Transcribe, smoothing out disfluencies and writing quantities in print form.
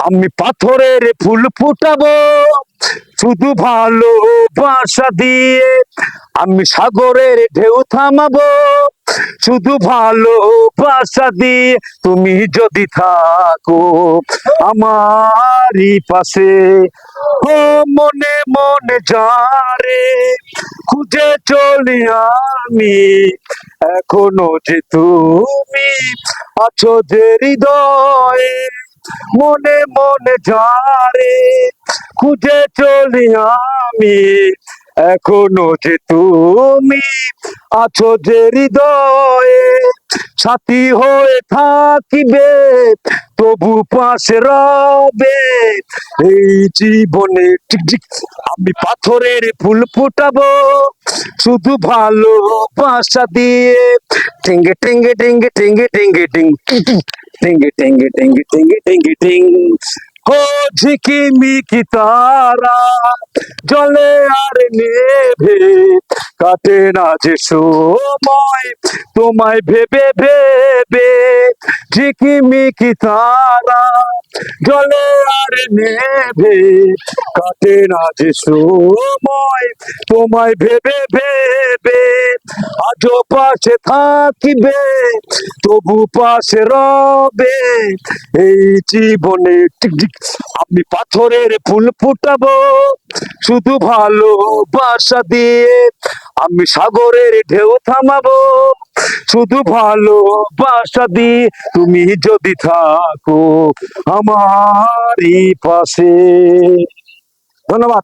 আমি পাথরের ফুল ফুটাবো শুধু ভালোবাসা দিয়ে, আমি সাগরের ঢেউ থামাবো শুধু ভালোবাসা দিয়ে। তুমি যদি থাকো আমারই পাশে, ও মনে মনে যারে খুঁজে চলি আমি, এখনো যে তুমি আছো যে হৃদয়ে, মনে মনে যারে খুঁজে চলি আমি, এখনো যে তুমি আছো যে হৃদয়ে। সাথী হয়ে থাকিবে তবু পাশে রবে এই জীবনে। Tick tick. আমি পাথরের ফুল ফুটাবো শুধু ভালোবাসা দিয়ে, টিঙ্গে টিঙ্গে টিঙ্গে টিঙ্গে টিঙ্গে টিং টিঙ্গে টিঙ্গে টিঙ্গে টিঙ্গে টিঙ্গে টিং। ও ঝিকিমিকি তারা জলে আর নেভে, কাটে না যে সময় তোমায় ভেবে ভেবে। ঝিকিমিকি তারা জলে আর নেভে, কাটে না যে সময় তোমায় ভেবে ভেবে। আজও পাশে থাকিবে তবু পাশে রবে এই জীবনে। Tick tick. আমি পাথরের ফুল ফুটাবো শুধু ভালোবাসা দিয়ে, আমি সাগরের ঢেউ থামাবো শুধু ভালোবাসা দিয়ে। তুমি যদি থাকো আমারই পাশে। ধন্যবাদ।